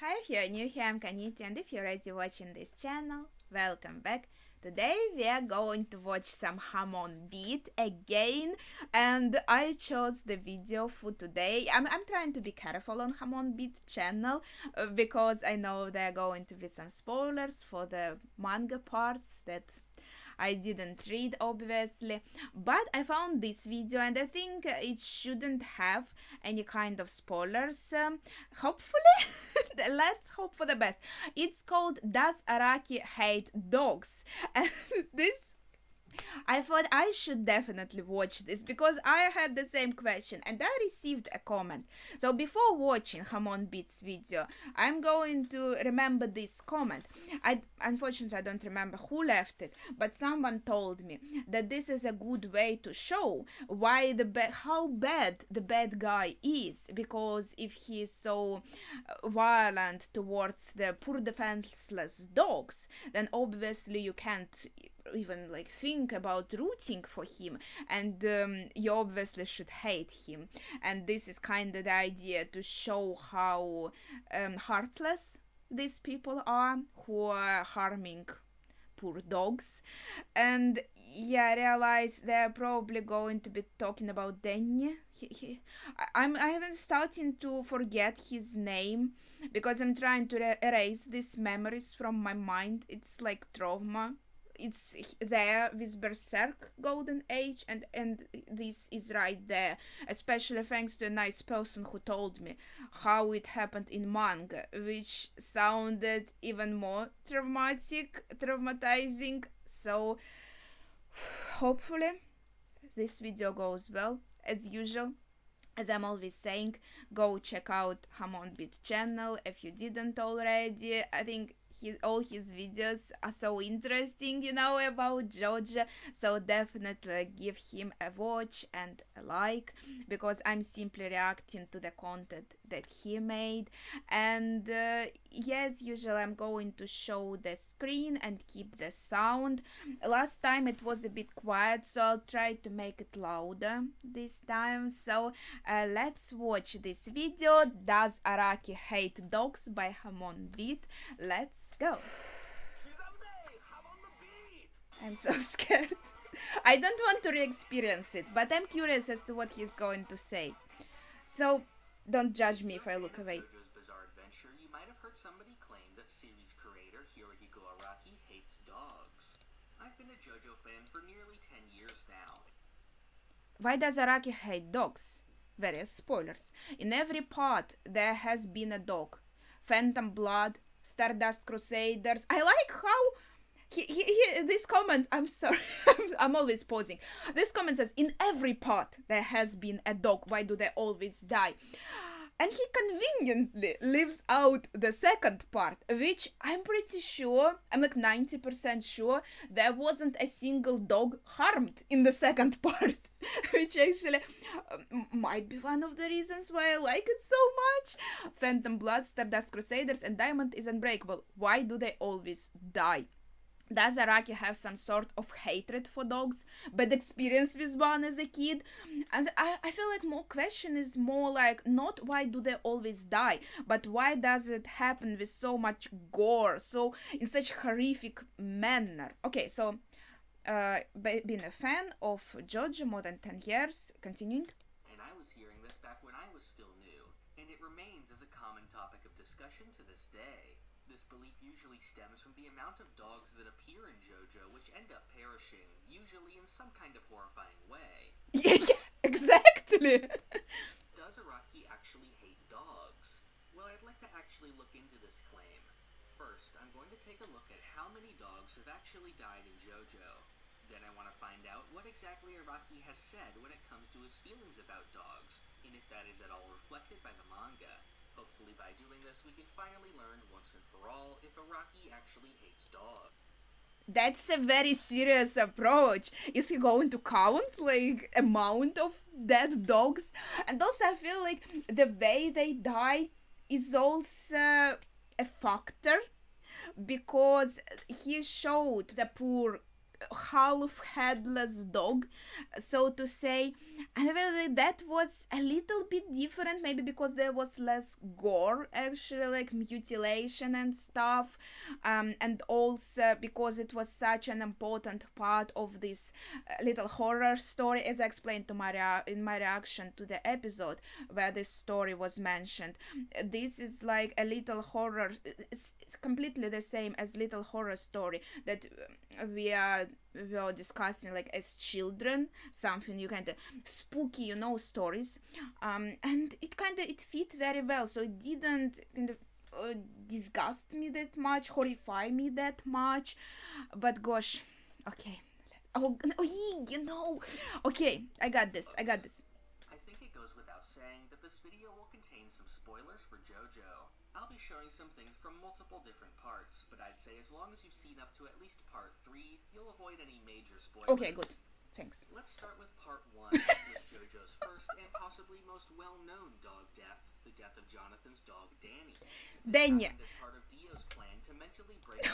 Hi, if you're new here, I'm Kaniti, and if you're already watching this channel, welcome back. Today we are going to watch some Hamon Beat again, and I chose the video for today. I'm trying to be careful on Hamon Beat channel because I know there are going to be some spoilers for the manga parts that I didn't read, obviously, but I found this video and I think it shouldn't have any kind of spoilers. Hopefully, let's hope for the best. It's called Does Araki Hate Dogs? And this I thought I should definitely watch this because I had the same question and I received a comment. So before watching Hamon Beat's video, I'm going to remember this comment. Unfortunately I don't remember who left it, but someone told me that this is a good way to show why how bad the bad guy is, because if he is so violent towards the poor defenseless dogs, then obviously you can't even think about rooting for him, and you obviously should hate him. And this is kind of the idea, to show how heartless these people are who are harming poor dogs. And yeah, I realize they're probably going to be talking about Denny. I'm starting to forget his name because I'm trying to erase these memories from my mind. It's like trauma. It's there with Berserk Golden Age, and this is right there, especially thanks to a nice person who told me how it happened in manga, which sounded even more traumatizing. So hopefully this video goes well. As usual, as I'm always saying, go check out Hamon Beat channel if you didn't already. I think all his videos are so interesting, about JoJo, so definitely give him a watch and a like, because I'm simply reacting to the content that he made. And as usual, I'm going to show the screen and keep the sound. Last time it was a bit quiet, so I'll try to make it louder this time. So let's watch this video, Does Araki Hate Dogs by Hamon Beat. Let's go. I'm so scared. I don't want to re-experience it, but I'm curious as to what he's going to say. So don't judge me if I look away. JoJo's bizarre adventure, you might have heard somebody claim that series creator Hirohiko Araki hates dogs. I've been a JoJo fan for nearly 10 years now. Why does Araki hate dogs? Various spoilers. In every part there has been a dog. Phantom Blood, Stardust Crusaders. I like how this comment, I'm sorry, I'm always pausing. This comment says, in every part there has been a dog. Why do they always die? And he conveniently leaves out the second part, which I'm pretty sure, I'm like 90% sure, there wasn't a single dog harmed in the second part, which actually might be one of the reasons why I like it so much. Phantom Blood, Stardust Crusaders, and Diamond is Unbreakable. Why do they always die? Does Araki have some sort of hatred for dogs, bad experience with one as a kid? And I feel like more question is more like not why do they always die, but why does it happen with so much gore, so in such horrific manner? Okay, so been a fan of JoJo more than 10 years, continuing. And I was hearing this back when I was still new, and it remains as a common topic of discussion to this day. This belief usually stems from the amount of dogs that appear in JoJo which end up perishing, usually in some kind of horrifying way. Yeah, exactly. Does Araki actually hate dogs? Well, I'd like to actually look into this claim. First, I'm going to take a look at how many dogs have actually died in JoJo. Then I want to find out what exactly Araki has said when it comes to his feelings about dogs, and if that is at all reflected by the manga. Hopefully by doing this, we can finally learn once and for all if Araki actually hates dogs. That's a very serious approach. Is he going to count amount of dead dogs? And also I feel like the way they die is also a factor, because he showed the poor half headless dog, so to say. And I feel like that was a little bit different, maybe because there was less gore, actually, like mutilation and stuff, and also because it was such an important part of this little horror story, as I explained to in my reaction to the episode where this story was mentioned. This is like a little horror. It's completely the same as little horror story that we are discussing like as children, something you kind of spooky, stories, and it fit very well. So it didn't kind of disgust me that much, horrify me that much. But gosh, okay. Oh, no. Okay, I got this. I think it goes without saying that this video will contain some spoilers for JoJo. I'll be showing some things from multiple different parts, but I'd say as long as you've seen up to at least part 3, you'll avoid any major spoilers. Okay, good. Thanks. Let's start with part 1, with JoJo's first and possibly most well-known dog death, the death of Jonathan's dog, Danny. Danny. As part of Dio's plan to mentally break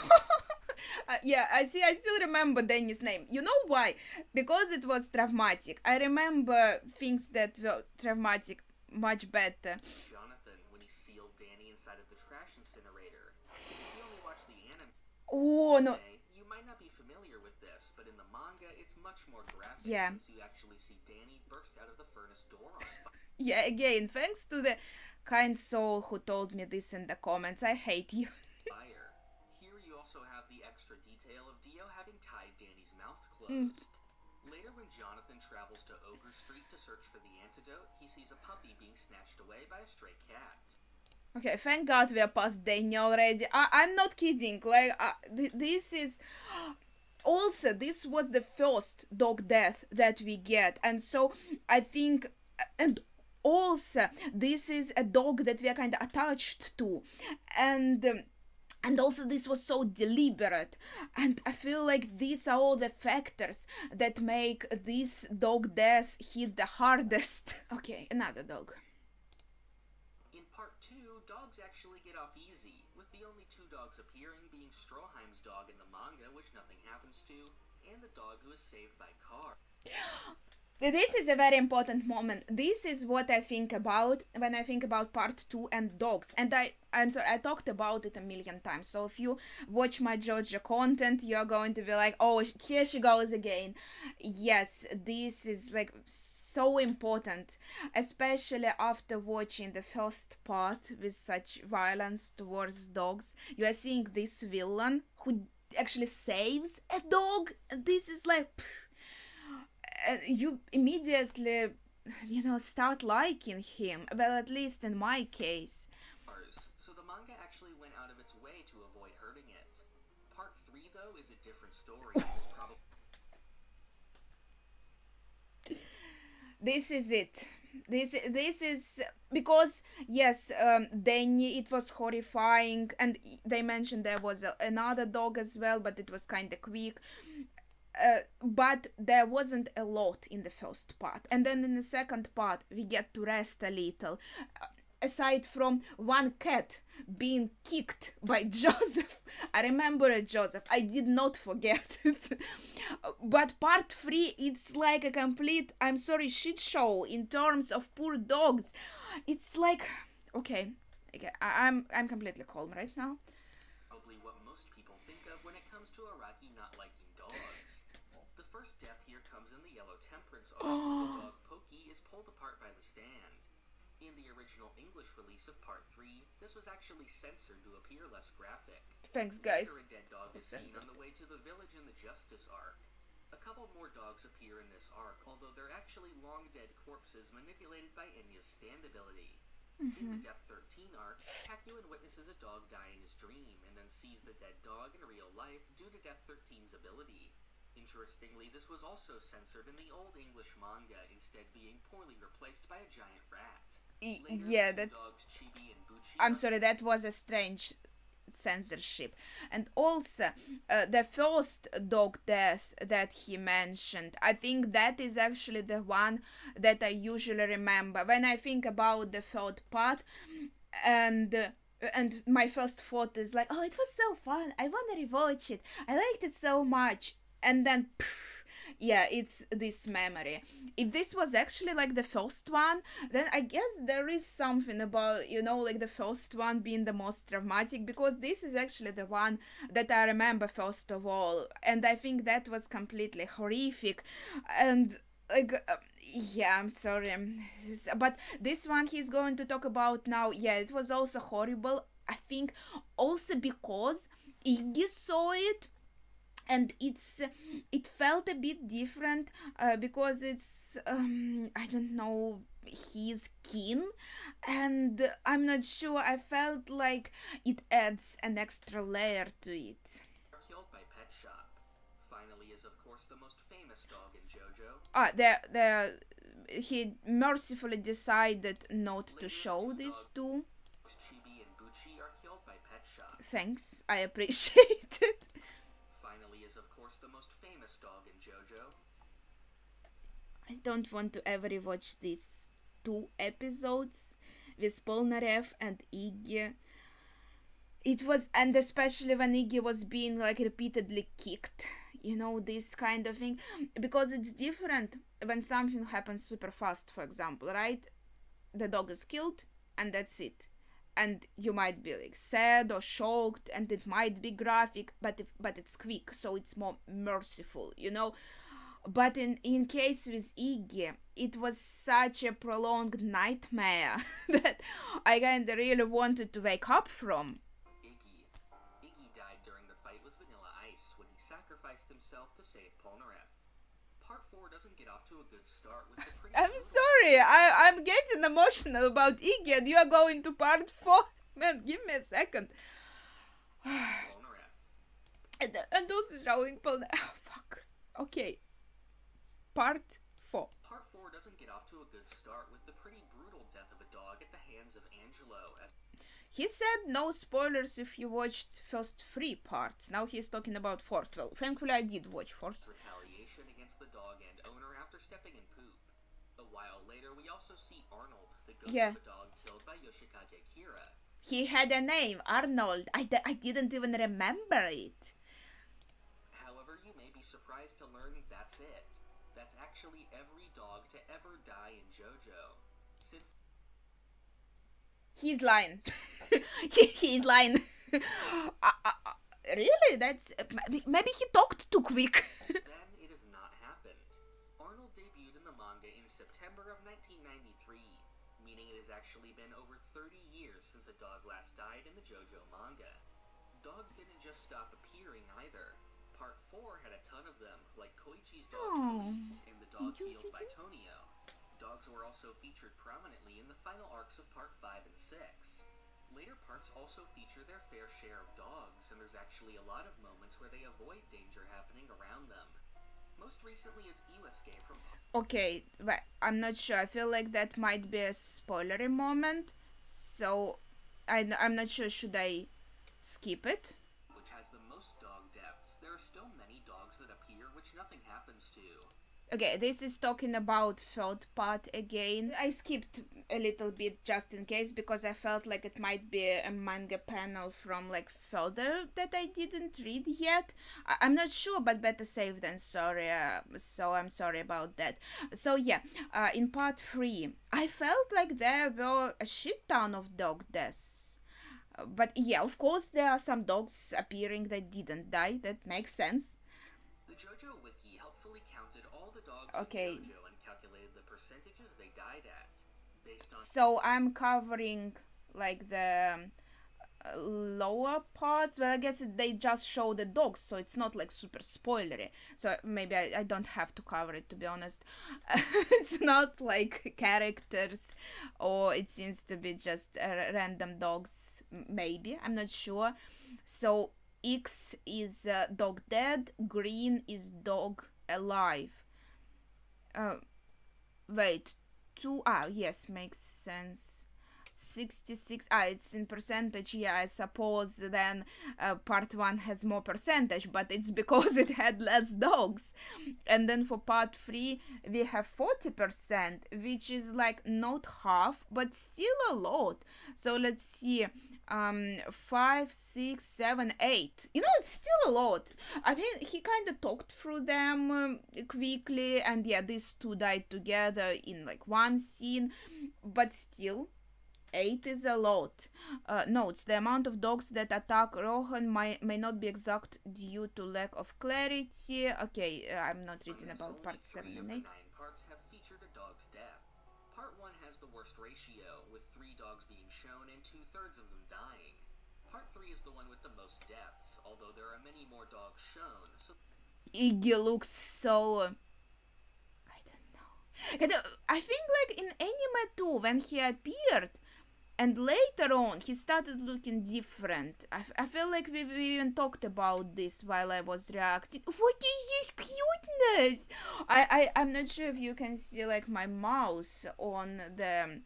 yeah, I still remember Danny's name. You know why? Because it was traumatic. I remember things that were traumatic much better. Jonathan, when he sealed Danny inside of the trash incinerator. If you only watch the anime, oh no, you might not be familiar with this, but in the manga, it's much more graphic, yeah, since you actually see Danny burst out of the furnace door on fire. Yeah, again, thanks to the kind soul who told me this in the comments. I hate you. Here you also have the extra detail of Dio having tied Danny's mouth closed. Later, when Jonathan travels to Ogre Street to search for the antidote, he sees a puppy being snatched away by a stray cat. Okay, thank God we are past Danny already. I'm not kidding. Like, this is... Also, this was the first dog death that we get. And so, I think... And also, this is a dog that we are kind of attached to. And also this was so deliberate, and I feel like these are all the factors that make this dog death hit the hardest. Okay, another dog. In part 2, dogs actually get off easy, with the only 2 dogs appearing being Stroheim's dog in the manga, which nothing happens to, and the dog who is saved by Car. This is a very important moment. This is what I think about when I think about part 2 and dogs. And I'm sorry, I talked about it a million times. So if you watch my JoJo content, you're going to be like, oh, here she goes again. Yes, this is like so important, especially after watching the first part with such violence towards dogs. You are seeing this villain who actually saves a dog. This is like... you immediately, start liking him. Well, at least in my case. So the manga actually went out of its way to avoid hurting it. Part 3, though, is a different story. This is it. This is because yes, Danny, it was horrifying, and they mentioned there was another dog as well, but it was kind of quick. But there wasn't a lot in the first part, and then in the second part we get to rest a little, aside from one cat being kicked by Joseph. I remember Joseph, I did not forget it. But part 3, it's like a complete, I'm sorry, shit show in terms of poor dogs. It's like, okay, I'm completely calm right now. Probably what most people think of when it comes to Araki not liking dogs. The first death here comes in the Yellow Temperance arc, where the dog Pokey is pulled apart by the stand. In the original English release of part 3, this was actually censored to appear less graphic. Thanks, guys. Later, a dead dog is seen on the way to the village in the Justice arc. A couple more dogs appear in this arc, although they're actually long-dead corpses manipulated by Enya's stand ability. In the Death 13 arc, Takuin witnesses a dog die in his dream, and then sees the dead dog in real life due to Death 13's ability. Interestingly, this was also censored in the Old English manga, instead being poorly replaced by a giant rat. Later, yeah, that's... dogs Chibi and Buchi I'm sorry, that was a strange censorship. And also, the first dog death that he mentioned, I think that is actually the one that I usually remember when I think about the third part. And my first thought is like, oh, it was so fun, I want to rewatch it, I liked it so much. and then yeah, it's this memory. If this was actually like the first one, then I guess there is something about, like the first one being the most traumatic, because this is actually the one that I remember first of all, and I think that was completely horrific. And like yeah, I'm sorry, but this one he's going to talk about now, yeah, it was also horrible. I think also because Iggy saw it, and it felt a bit different, because it's I don't know, his skin, and I'm not sure, I felt like it adds an extra layer to it. Killed by Pet Shop. Finally is of course the most famous dog in JoJo. There he mercifully decided not to show these two. Chibi and Bucci are killed by Pet Shop. Thanks, I appreciate it. Finally is of course the most famous dog in JoJo. I don't want to ever rewatch these two episodes with Polnareff and Iggy. It was, and especially when Iggy was being like repeatedly kicked, this kind of thing, because it's different when something happens super fast, for example, right? The dog is killed and that's it. And you might be like sad or shocked, and it might be graphic, but it's quick, so it's more merciful, But in case with Iggy, it was such a prolonged nightmare that I kinda really wanted to wake up from. Iggy died during the fight with Vanilla Ice when he sacrificed himself to save Polnareff. Part 4 doesn't get off to a good start with the pretty... I'm sorry, I'm getting emotional about Iggy, and you are going to part 4? Man, give me a second. Polnareff. And also showing Polnareff. Oh, fuck. Okay. Part 4. Part 4 doesn't get off to a good start with the pretty brutal death of a dog at the hands of Angelo. He said no spoilers if you watched first 3 parts. Now he's talking about 4th. Well, thankfully I did watch 4th. Retaliation against the dog and owner after stepping in poop. A while later, we also see Arnold, the ghost of a dog killed by Yoshikage Kira. He had a name, Arnold. I didn't even remember it. However, you may be surprised to learn that's it. That's actually every dog to ever die in JoJo. Since... He's lying. He's lying. Really? That's... Maybe he talked too quick. Then it has not happened. Arnold debuted in the manga in September of 1993, meaning it has actually been over 30 years since a dog last died in the JoJo manga. Dogs didn't just stop appearing either. Part 4 had a ton of them, like Koichi's dog Police and the dog healed by Tonio. Dogs were also featured prominently in the final arcs of Part 5 and 6. Later parts also feature their fair share of dogs, and there's actually a lot of moments where they avoid danger happening around them. Most recently is Iwasuke from... Okay, but I'm not sure. I feel like that might be a spoilery moment, so I'm not sure. Should I skip it? Which has the most dog deaths. There are still many dogs that appear which nothing happens to. Okay, this is talking about 3rd part again. I skipped a little bit just in case, because I felt like it might be a manga panel from like further that I didn't read yet. I'm not sure, but better safe than sorry. So I'm sorry about that. So yeah, in part 3, I felt like there were a shit ton of dog deaths. But yeah, of course there are some dogs appearing that didn't die. That makes sense. The JoJo Wiki helpfully counted all the dogs in JoJo and calculated the percentages they died at, based on... So I'm covering like the lower parts. Well, I guess they just show the dogs, so it's not like super spoilery. So maybe I don't have to cover it, to be honest. It's not like characters, or it seems to be just random dogs. Maybe, I'm not sure. So X is dog dead, green is dog alive. Wait, yes, makes sense. 66, it's in percentage, yeah, I suppose then part 1 has more percentage, but it's because it had less dogs. And then for part 3 we have 40%, which is like not half, but still a lot. So let's see, 5, 6, 7, 8. You know, it's still a lot. I mean, he kind of talked through them quickly, and yeah, these two died together in like one scene, but still, 8 is a lot. Notes, the amount of dogs that attack Rohan may not be exact due to lack of clarity. Okay, I'm not reading about part 7 and 8. 9 parts have featured a dog's death. Part 1 has the worst ratio, with 3 dogs being shown and 2/3 of them dying. Part 3 is the one with the most deaths, although there are many more dogs shown, so Iggy looks so... I don't know. I think like in anime too, when he appeared, and later on he started looking different. I feel like we even talked about this while I was reacting. What is this cuteness? I'm not sure if you can see like my mouse on the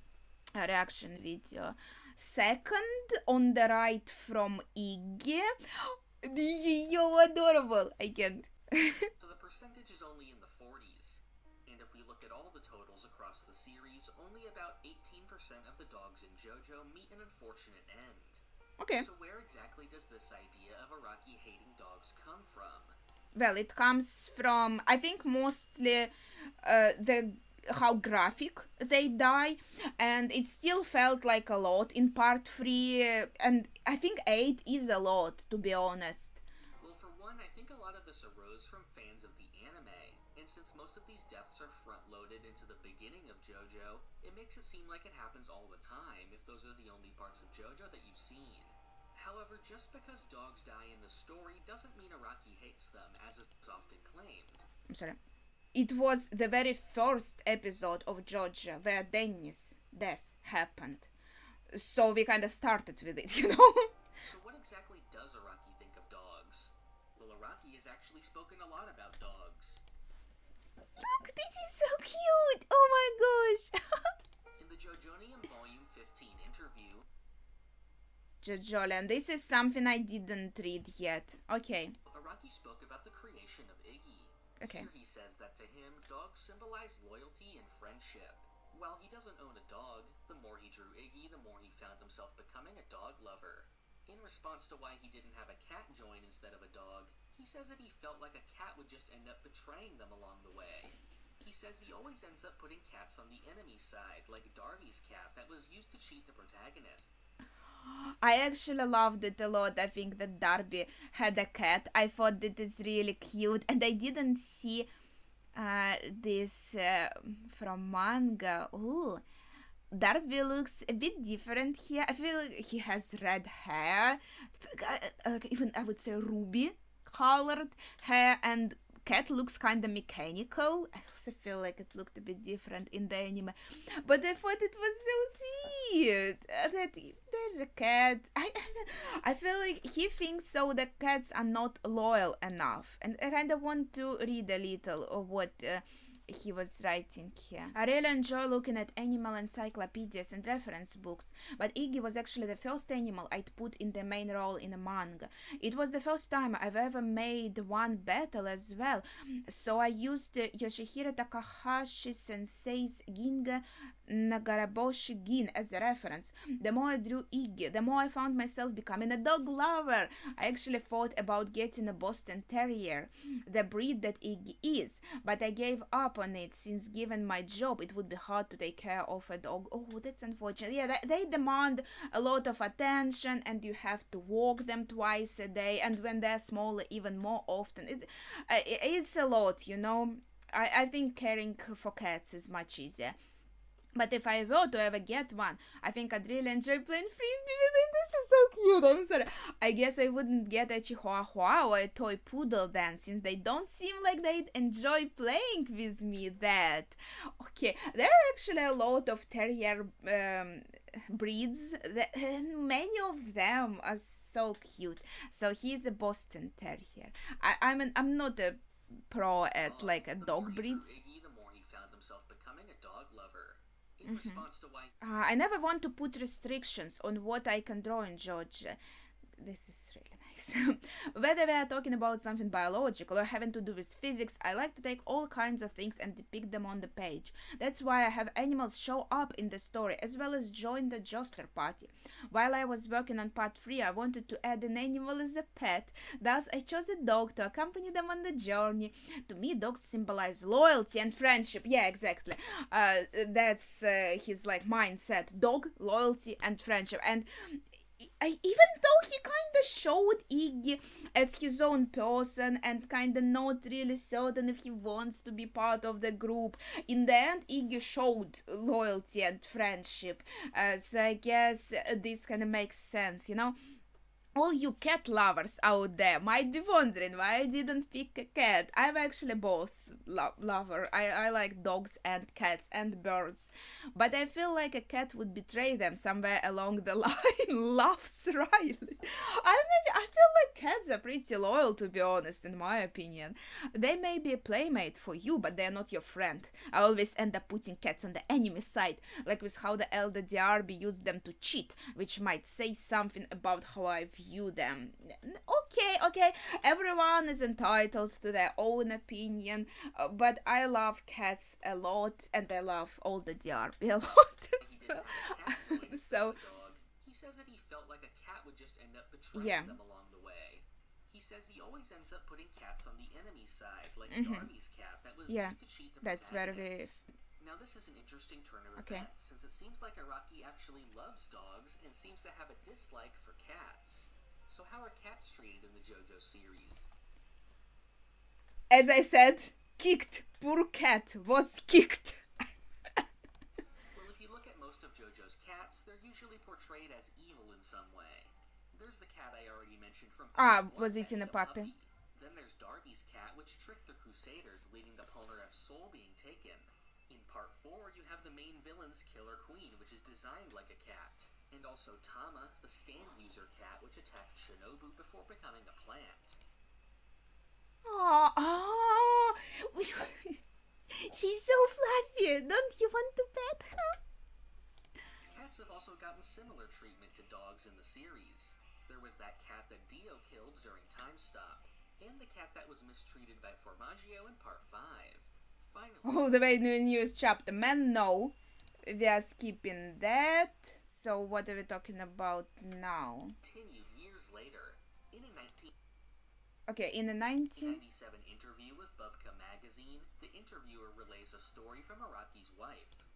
reaction video. Second on the right from Iggy. This is so adorable. I can't. So the percentage is only in the 40s. And if we look at all the totals across the series, only about 18% of the dogs in JoJo meet an unfortunate end. Okay. So where exactly does this idea of Araki hating dogs come from? Well, it comes from, I think, mostly how graphic they die, and it still felt like a lot in part 3, and I think 8 is a lot, to be honest. Well, for one, I think a lot of this arose from fans of the anime, and since most of these deaths are front-loaded into the beginning of JoJo, it makes it seem like it happens all the time if those are the only parts of JoJo that you've seen. However, just because dogs die in the story doesn't mean Araki hates them, as is often claimed. I'm sorry. It was the very first episode of JoJo where Dennis' death happened. So we kind of started with it, you know? So what exactly does Araki think of dogs? Well, Araki has actually spoken a lot about dogs. Look, this is so cute! Oh my gosh! In the JoJonium Volume 15 interview, JoJoland, this is something I didn't read yet. Okay. Araki spoke about the creation of Iggy. Okay. Here he says that to him, dogs symbolize loyalty and friendship. While he doesn't own a dog, the more he drew Iggy, the more he found himself becoming a dog lover. In response to why he didn't have a cat join instead of a dog, he says that he felt like a cat would just end up betraying them along the way. He says he always ends up putting cats on the enemy's side, like Darby's cat that was used to cheat the protagonist. I actually loved it a lot. I think that Darby had a cat. I thought that is really cute, and I didn't see this from manga. Ooh, Darby looks a bit different here. I feel like he has red hair, even I would say ruby colored hair, and cat looks kind of mechanical. I also feel like it looked a bit different in the anime, but I thought it was so sweet that there's a cat. I feel like he thinks so the cats are not loyal enough, and I kind of want to read a little of what he was writing here. I really enjoy looking at animal encyclopedias and reference books, but Iggy was actually the first animal I'd put in the main role in a manga. It was the first time I've ever made one battle as well, so I used Yoshihiro Takahashi sensei's Ginga Nagaraboshi Gin as a reference. The more I drew Iggy, the more I found myself becoming a dog lover. I actually thought about getting a Boston Terrier, the breed that Iggy is, but I gave up on it since given my job it would be hard to take care of a dog. Oh, that's unfortunate. Yeah, they demand a lot of attention, and you have to walk them twice a day, and when they're smaller even more often. It's a lot, you know. I think caring for cats is much easier. But if I were to ever get one, I think I'd really enjoy playing frisbee with it. This is so cute. I'm sorry. I guess I wouldn't get a chihuahua or a toy poodle then, since they don't seem like they'd enjoy playing with me that. Okay, there are actually a lot of terrier breeds. Many of them are so cute. So he's a Boston Terrier. I'm not a pro at like a dog breeds. The more he found himself becoming a dog lover. In response to why I never want to put restrictions on what I can draw in JoJo. This is really nice. Whether we are talking about something biological or having to do with physics, I like to take all kinds of things and depict them on the page. That's why I have animals show up in the story as well as join the Joster party. While I was working on part 3, I wanted to add an animal as a pet. Thus, I chose a dog to accompany them on the journey. To me, dogs symbolize loyalty and friendship. Yeah, exactly. That's his like mindset: dog, loyalty, and friendship. And even though he kind of showed Iggy as his own person and kind of not really certain if he wants to be part of the group, in the end, Iggy showed loyalty and friendship. So I guess this kind of makes sense, you know? All you cat lovers out there might be wondering why I didn't pick a cat. I'm actually both lover. I like dogs and cats and birds. But I feel like a cat would betray them somewhere along the line. Laughs Riley. I feel like cats are pretty loyal, to be honest, in my opinion. They may be a playmate for you, but they're not your friend. I always end up putting cats on the enemy side, like with how the Elder DRB used them to cheat, which might say something about how I view them. Okay, everyone is entitled to their own opinion, but I love cats a lot, and I love all the DRB a lot. So he says that he felt like a cat would just end up betraying them along the way. He says he always ends up putting cats on the enemy's side, like Darby's cat that was used to cheat the protagonists. Now this is an interesting turn of events, since it seems like Araki actually loves dogs and seems to have a dislike for cats. So how are cats treated in the JoJo series? As I said, kicked. Poor cat was kicked. Well, if you look at most of JoJo's cats, they're usually portrayed as evil in some way. There's the cat I already mentioned from was eating a puppy. Then there's Darby's cat, which tricked the Crusaders, leading to Polnareff's soul being taken. In part 4, you have the main villain's Killer Queen, which is designed like a cat. And also Tama, the stand user cat, which attacked Shinobu before becoming a plant. Oh, she's so fluffy. Don't you want to pet her? Cats have also gotten similar treatment to dogs in the series. There was that cat that Dio killed during Time Stop, and the cat that was mistreated by Formaggio in part 5. Finally, Oh, the way new newest chapter. Man, no. We are skipping that. So what are we talking about now? continued years later. In a 1997 interview with Bubka magazine, the interviewer relays a story from Araki's wife.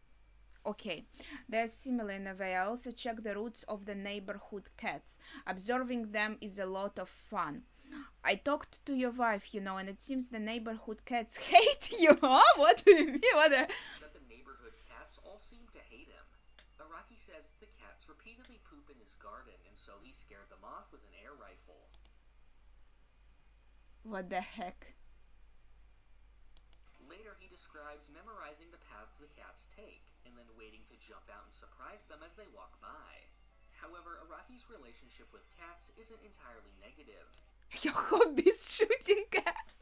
Okay, they're similar in a way. I also check the roots of the neighborhood cats. Observing them is a lot of fun. I talked to your wife, you know, and it seems the neighborhood cats hate you, huh? What do you mean? That the neighborhood cats all seem to hate him. Araki says the cats repeatedly poop in his garden, and so he scared them off with an air rifle. What the heck? Later, he describes memorizing the paths the cats take, and then waiting to jump out and surprise them as they walk by. However, Araki's relationship with cats isn't entirely negative. Your hobby is shooting cats.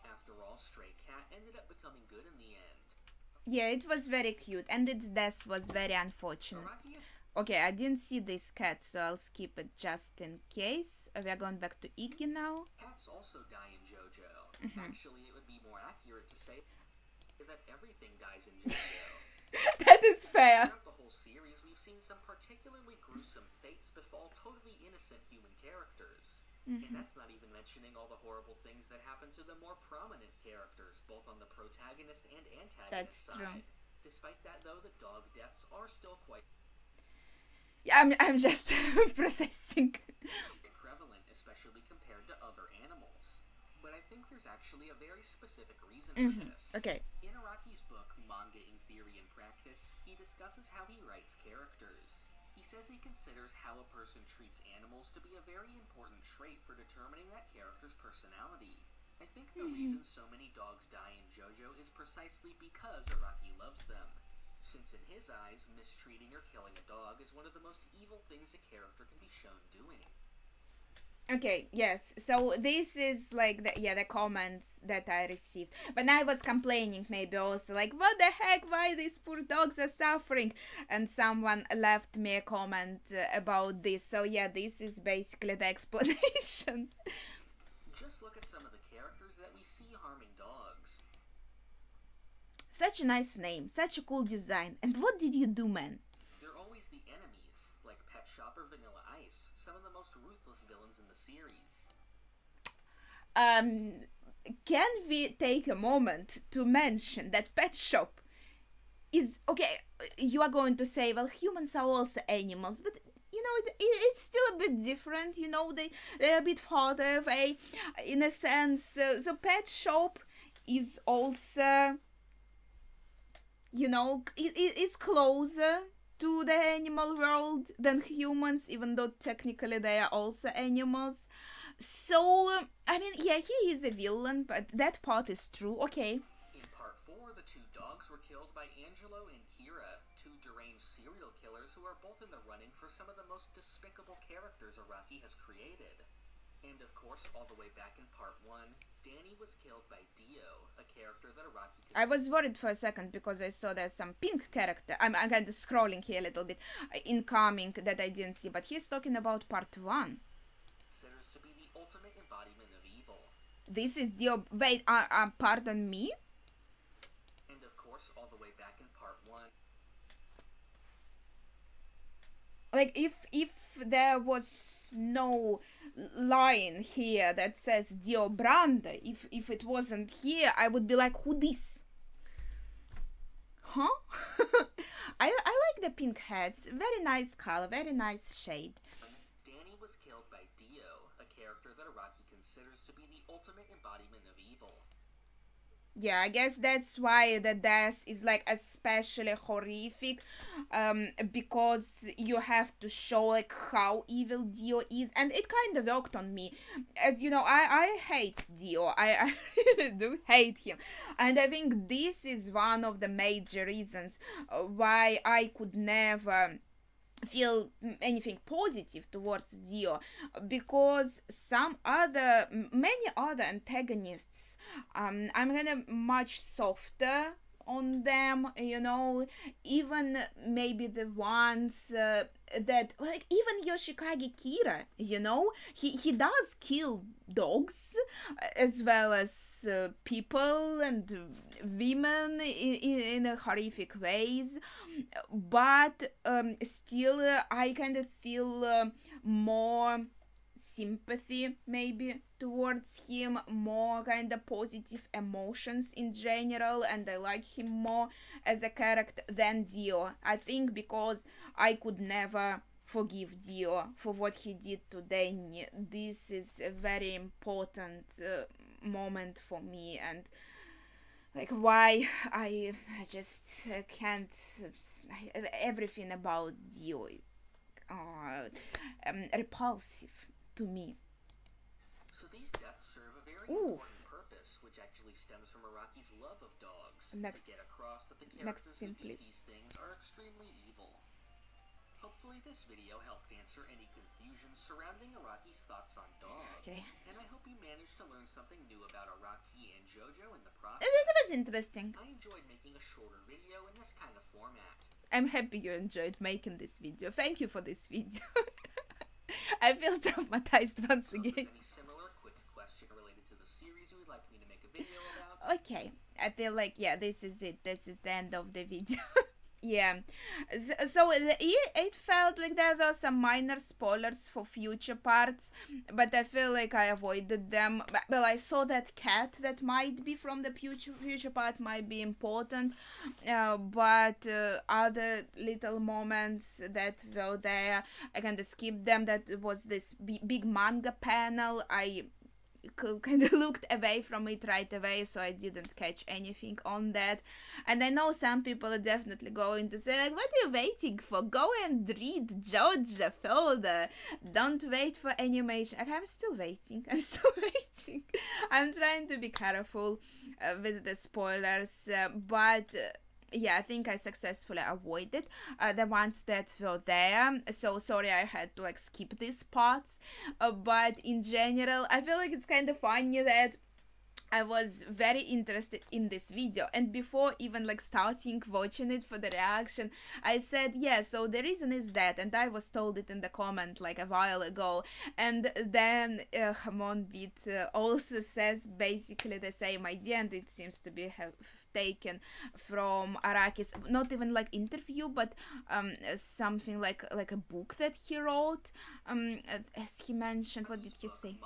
After all, Stray Cat ended up becoming good in the end. Yeah, it was very cute, and its death was very unfortunate. Araki is Okay, I didn't see this cat, so I'll skip it just in case. We are going back to Iggy now. Cats also die in JoJo. Actually, it would be more accurate to say that everything dies in JoJo. That is fair. Throughout the whole series, we've seen some particularly gruesome fates befall totally innocent human characters. And that's not even mentioning all the horrible things that happen to the more prominent characters, both on the protagonist and antagonist side. True. Despite that, though, the dog deaths are still quite Yeah, I'm just processing. prevalent, especially compared to other animals. But I think there's actually a very specific reason for this. Okay. In Araki's book, Manga in Theory and Practice, he discusses how he writes characters. He says he considers how a person treats animals to be a very important trait for determining that character's personality. I think the reason so many dogs die in JoJo is precisely because Araki loves them. Since in his eyes, mistreating or killing a dog is one of the most evil things a character can be shown doing. Okay, yes. So this is like the comments that I received. But I was complaining maybe also like what the heck, why these poor dogs are suffering, and someone left me a comment about this. So yeah, this is basically the explanation. Just look at some of the characters that we see harming dogs. Such a nice name, such a cool design. And what did you do, man? They're always the enemies, like Pet Shop or Vanilla Ice, some of the most ruthless villains in the series. Can we take a moment to mention that Pet Shop is okay? You are going to say, well, humans are also animals, but you know it's still a bit different. You know, they're a bit farther away, in a sense. So Pet Shop is also, you know, it is closer to the animal world than humans, even though technically they are also animals. So, I mean, yeah, he is a villain, but that part is true, okay. In part 4, the two dogs were killed by Angelo and Kira, two deranged serial killers who are both in the running for some of the most despicable characters Araki has created. And of course, all the way back in part 1, Danny was killed by Dio, a character that Araki could... I was worried for a second because I saw there's some pink character. I'm kind of scrolling here a little bit, incoming, that I didn't see, but he's talking about part 1. Considers to be the ultimate embodiment of evil. This is Dio. Wait, pardon me? And of course, all the way back in part 1. Like, if there was no line here that says Dio Brande, if it wasn't here, I would be like, who this? Huh? I like the pink heads. Very nice color, very nice shade. Danny was killed by Dio, a character that Araki considers to be the ultimate embodiment of evil. Yeah, I guess that's why the death is like especially horrific, because you have to show like how evil Dio is, and it kind of worked on me. As you know, I hate Dio. I really do hate him, and I think this is one of the major reasons why I could never feel anything positive towards Dio, because many other antagonists, I'm kind of much softer on them, you know, even maybe the ones that, like, even Yoshikage Kira, you know, he does kill dogs as well as people and women in a horrific ways, but still I kind of feel more sympathy maybe towards him, more kind of positive emotions in general, and I like him more as a character than Dio. I think because I could never forgive Dio for what he did to Danny. This is a very important moment for me, and like why I just can't. Everything about Dio is repulsive to me. So these deaths serve a very important purpose, which actually stems from Araki's love of dogs, Next, to get across that the characters who do these things are extremely evil. Hopefully this video helped answer any confusion surrounding Araki's thoughts on dogs, and I hope you managed to learn something new about Araki and JoJo in the process. It was interesting. I enjoyed making a shorter video in this kind of format. I'm happy you enjoyed making this video. Thank you for this video. I feel traumatized once again. Any similar quick question related to the series you would like me to make a video about? Okay, I feel like, yeah, this is it. This is the end of the video. Yeah, so it felt like there were some minor spoilers for future parts, but I feel like I avoided them. Well, I saw that cat that might be from the future part might be important, but other little moments that were there, I kind of skipped them. That was this big manga panel. I kind of looked away from it right away, so I didn't catch anything on that. And I know some people are definitely going to say, like, what are you waiting for? Go and read JoJo further. Don't wait for animation. Like, I'm still waiting. I'm trying to be careful with the spoilers, but yeah, I think I successfully avoided the ones that were there. So sorry I had to like skip these parts. But in general, I feel like it's kind of funny that I was very interested in this video, and before even like starting watching it for the reaction, I said, yeah, so the reason is that, and I was told it in the comment like a while ago, and then Hamon Beat also says basically the same idea, and it seems to be taken from Araki's not even like interview, but something like a book that he wrote. As he mentioned, what did he say?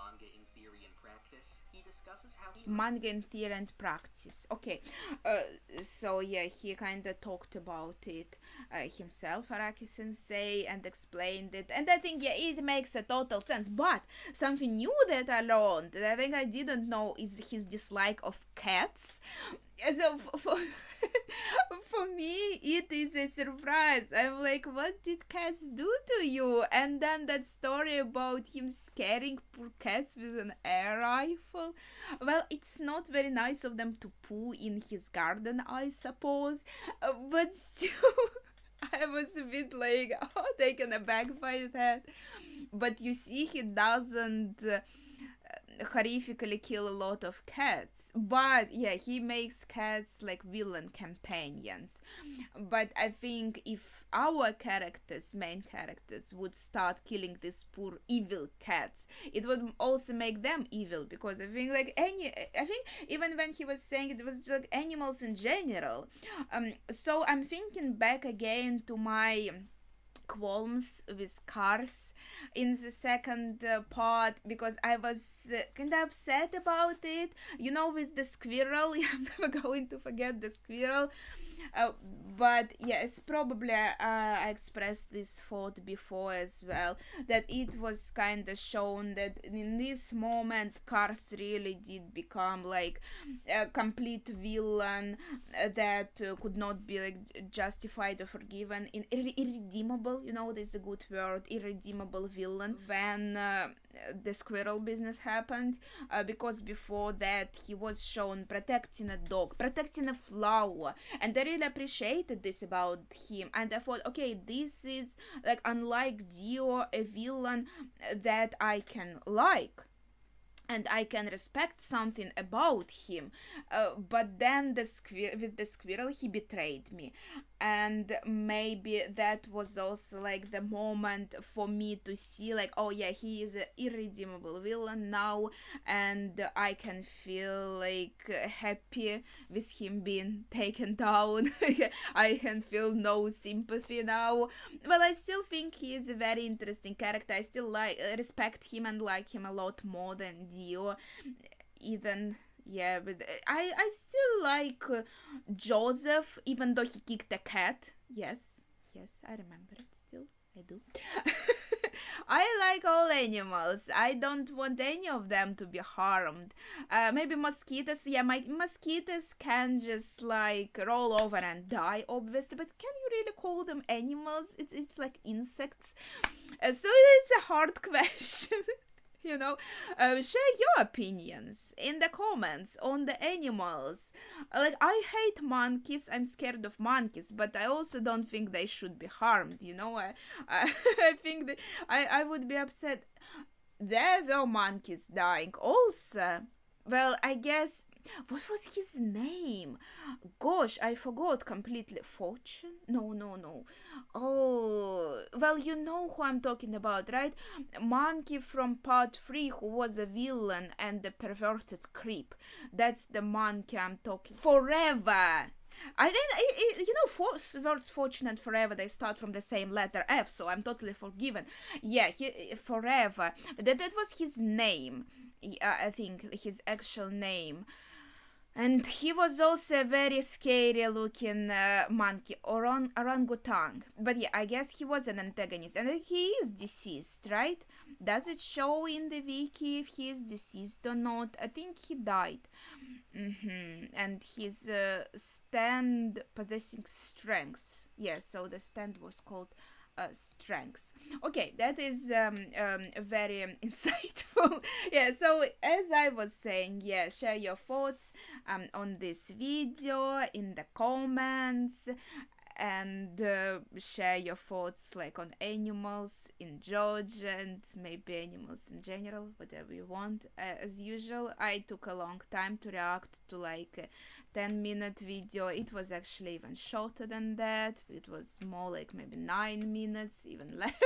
Manga in theory and practice. Okay, so yeah, he kind of talked about it himself, Araki Sensei, and explained it, and I think yeah, it makes a total sense. But something new that I learned that I think I didn't know is his dislike of cats. So for me it is a surprise. I'm like, what did cats do to you? And then that story about him scaring poor cats with an air rifle, well, it's not very nice of them to poo in his garden, I suppose, but still I was a bit like taken aback by that. But you see, he doesn't horrifically kill a lot of cats, but yeah, he makes cats like villain companions. But I think if our main characters would start killing these poor evil cats, it would also make them evil, because I think even when he was saying it was just animals in general. So I'm thinking back again to my qualms with cars in the second part, because I was kind of upset about it, with the squirrel. I'm never going to forget the squirrel. But yes, probably I expressed this thought before as well, that it was kind of shown that in this moment Cars really did become like a complete villain that could not be like justified or forgiven, in irredeemable, there's a good word, irredeemable villain, when the squirrel business happened, because before that he was shown protecting a dog, protecting a flower, and I really appreciated this about him, and I thought, okay, this is like, unlike Dio, a villain that I can like and I can respect something about him. But then with the squirrel, he betrayed me, and maybe that was also like the moment for me to see like, oh yeah, he is an irredeemable villain now, and I can feel like happy with him being taken down. I can feel no sympathy now. Well, I still think he is a very interesting character. I still respect him and like him a lot more than Dio, even. Yeah, but I still like Joseph, even though he kicked a cat. Yes, I remember it still. I do. I like all animals. I don't want any of them to be harmed. Maybe mosquitoes. Yeah, my mosquitoes can just like roll over and die, obviously. But can you really call them animals? It's like insects. So it's a hard question. Share your opinions in the comments on the animals. Like, I hate monkeys, I'm scared of monkeys, but I also don't think they should be harmed. I think that I would be upset. There were monkeys dying also. Well, I guess, what was his name? Gosh, I forgot completely. Fortune? No. Oh, well, you know who I'm talking about, right? Monkey from part 3, who was a villain and the perverted creep. That's the monkey I'm talking. Forever! I think, words fortune and forever, they start from the same letter F, so I'm totally forgiven. Yeah, forever. That was his name. I think his actual name. And he was also a very scary looking monkey, orangutan. But yeah, I guess he was an antagonist. And he is deceased, right? Does it show in the wiki if he is deceased or not? I think he died. And his stand possessing strengths. Yeah, so the stand was called strengths. Okay, that is very insightful. Yeah, so as I was saying, yeah, share your thoughts on this video in the comments, and share your thoughts like on animals in Georgia and maybe animals in general, whatever you want. As usual, I took a long time to react to like a 10-minute video. It was actually even shorter than that. It was more like maybe 9 minutes, even less.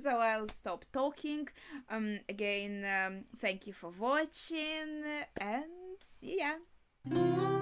So I'll stop talking. Again, thank you for watching and see ya.